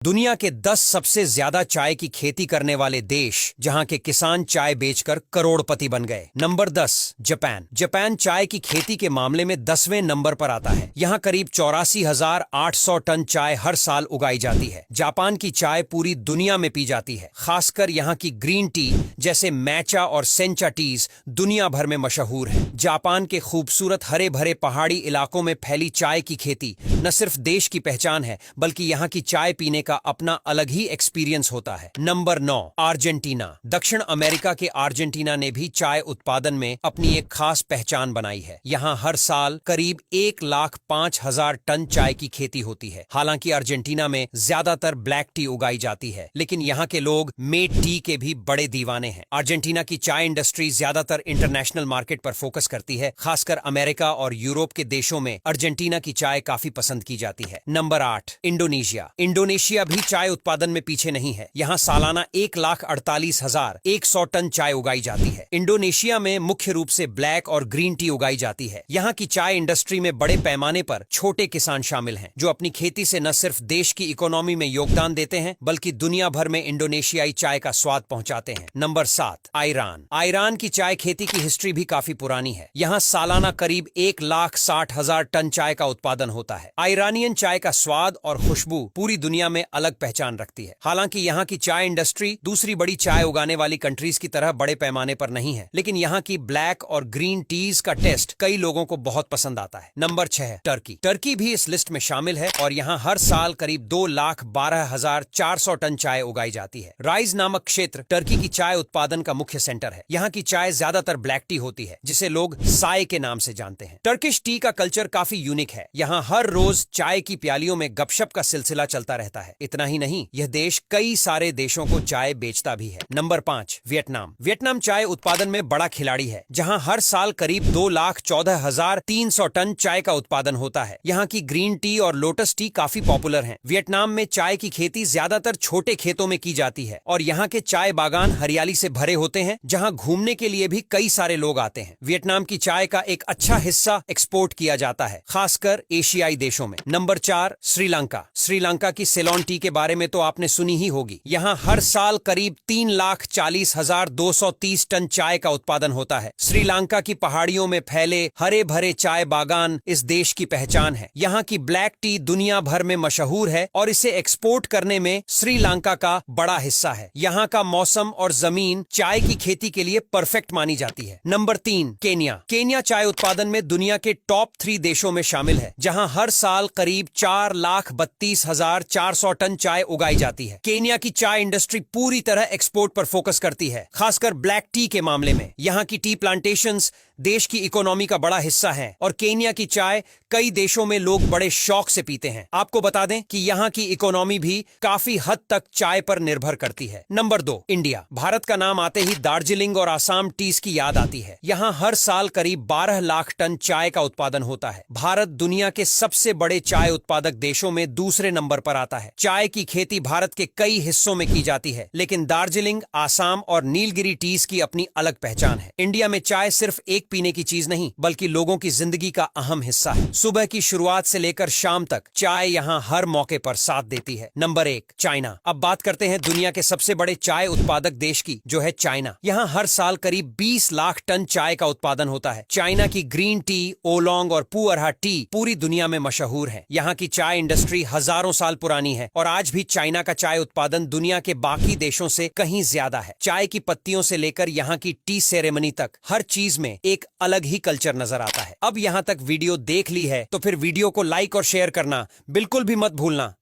दुनिया के 10 सबसे ज्यादा चाय की खेती करने वाले देश जहां के किसान चाय बेचकर करोड़पति बन गए। Number 10 Japan. जापान चाय की खेती के मामले में 10वें नंबर पर आता है। यहां करीब 84,800 टन चाय हर साल उगाई जाती है। जापान की चाय पूरी दुनिया में पी जाती है। खासकर यहां की ग्रीन टी जैसे मैचा और सेंचा टीज दुनिया भर में मशहूर है। जापान के खूबसूरत हरे भरे पहाड़ी इलाकों में फैली चाय की खेती न सिर्फ देश की पहचान है बल्कि यहां की चाय पीने का अपना अलग ही एक्सपीरियंस होता है। Number 9 Argentina. दक्षिण अमेरिका के अर्जेंटीना ने भी चाय उत्पादन में अपनी एक खास पहचान बनाई है। यहाँ हर साल करीब 1,05,000 टन चाय की खेती होती है। हालांकि अर्जेंटीना में ज्यादातर ब्लैक टी उगाई जाती है, लेकिन यहाँ के लोग मेड टी के भी बड़े दीवाने हैं। अर्जेंटीना की चाय इंडस्ट्री ज्यादातर इंटरनेशनल मार्केट पर फोकस करती है। खासकर अमेरिका और यूरोप के देशों में अर्जेंटीना की चाय काफी पसंद की जाती है। Number 8 Indonesia. इंडोनेशिया भी चाय उत्पादन में पीछे नहीं है। यहाँ सालाना 1,48,100 टन चाय उगाई जाती है। इंडोनेशिया में मुख्य रूप से ब्लैक और ग्रीन टी उगाई जाती है। यहाँ की चाय इंडस्ट्री में बड़े पैमाने पर छोटे किसान शामिल हैं, जो अपनी खेती से न सिर्फ देश की इकोनॉमी में योगदान देते हैं बल्कि दुनिया भर में इंडोनेशियाई चाय का स्वाद पहुंचाते हैं। Number 7 Iran. ईरान की चाय खेती की हिस्ट्री भी काफी पुरानी है। यहाँ सालाना करीब 1,60,000 टन चाय का उत्पादन होता है। ईरानियन चाय का स्वाद और खुशबू पूरी दुनिया में अलग पहचान रखती है। हालांकि यहाँ की चाय इंडस्ट्री दूसरी बड़ी चाय उगाने वाली कंट्रीज की तरह बड़े पैमाने पर नहीं है, लेकिन यहाँ की ब्लैक और ग्रीन टीज का टेस्ट कई लोगों को बहुत पसंद आता है। Number 6 Turkey. टर्की भी इस लिस्ट में शामिल है और यहाँ हर साल करीब 2,12,400 टन चाय उगाई जाती है। राइज नामक क्षेत्र टर्की की चाय उत्पादन का मुख्य सेंटर है। यहाँ की चाय ज्यादातर ब्लैक टी होती है, जिसे लोग साय के नाम से जानते हैं। टर्किश टी का कल्चर काफी यूनिक है। यहाँ हर रोज चाय की प्यालियों में गपशप का सिलसिला चलता रहता है। इतना ही नहीं, यह देश कई सारे देशों को चाय बेचता भी है। Number 5 Vietnam. वियतनाम चाय उत्पादन में बड़ा खिलाड़ी है। जहां हर साल करीब 2,14,300 टन चाय का उत्पादन होता है। यहाँ की ग्रीन टी और लोटस टी काफी पॉपुलर हैं। वियतनाम में चाय की खेती ज्यादातर छोटे खेतों में की जाती है और यहाँ के चाय बागान हरियाली से भरे होते हैं, जहाँ घूमने के लिए भी कई सारे लोग आते हैं। वियतनाम की चाय का एक अच्छा हिस्सा एक्सपोर्ट किया जाता है, खासकर एशियाई देशों में। नंबर 4 श्रीलंका। श्रीलंका की सेलोन टी के बारे में तो आपने सुनी ही होगी। यहाँ हर साल करीब 3,40,230 टन चाय का उत्पादन होता है। श्रीलंका की पहाड़ियों में फैले हरे भरे चाय बागान इस देश की पहचान है। यहाँ की ब्लैक टी दुनिया भर में मशहूर है और इसे एक्सपोर्ट करने में श्रीलंका का बड़ा हिस्सा है। यहाँ का मौसम और जमीन चाय की खेती के लिए परफेक्ट मानी जाती है। Number 3 Kenya. केन्या चाय उत्पादन में दुनिया के टॉप 3 देशों में शामिल है, जहाँ हर साल करीब 4,32,400 टन चाय उगाई जाती है। केन्या की चाय इंडस्ट्री पूरी तरह एक्सपोर्ट पर फोकस करती है, खासकर ब्लैक टी के मामले में। यहाँ की टी प्लांटेशंस देश की इकोनॉमी का बड़ा हिस्सा है और केन्या की चाय कई देशों में लोग बड़े शौक से पीते हैं। आपको बता दें कि यहाँ की इकोनॉमी भी काफी हद तक चाय पर निर्भर करती है। Number 2 India. भारत का नाम आते ही दार्जिलिंग और आसाम टीज की याद आती है। यहाँ हर साल करीब 12 लाख टन चाय का उत्पादन होता है। भारत दुनिया के सबसे बड़े चाय उत्पादक देशों में दूसरे नंबर पर आता है। चाय की खेती भारत के कई हिस्सों में की जाती है, लेकिन दार्जिलिंग, आसाम और नीलगिरी टीज की अपनी अलग पहचान है। इंडिया में चाय सिर्फ एक पीने की चीज नहीं बल्कि लोगों की जिंदगी का अहम हिस्सा है। सुबह की शुरुआत से लेकर शाम तक चाय यहाँ हर मौके पर साथ देती है। Number 1 China. अब बात करते हैं दुनिया के सबसे बड़े चाय उत्पादक देश की, जो है चाइना। यहाँ हर साल करीब 20 लाख टन चाय का उत्पादन होता है। चाइना की ग्रीन टी, ओलोंग और पुअरहा टी पूरी दुनिया में मशहूर है। यहाँ की चाय इंडस्ट्री हजारों साल पुरानी है और आज भी चाइना का चाय उत्पादन दुनिया के बाकी देशों से कहीं ज्यादा है। चाय की पत्तियों से लेकर यहाँ की टी सेरेमनी तक हर चीज में एक अलग ही कल्चर नजर आता है। अब यहाँ तक वीडियो देख ली है तो फिर वीडियो को लाइक और शेयर करना बिल्कुल भी मत भूलना।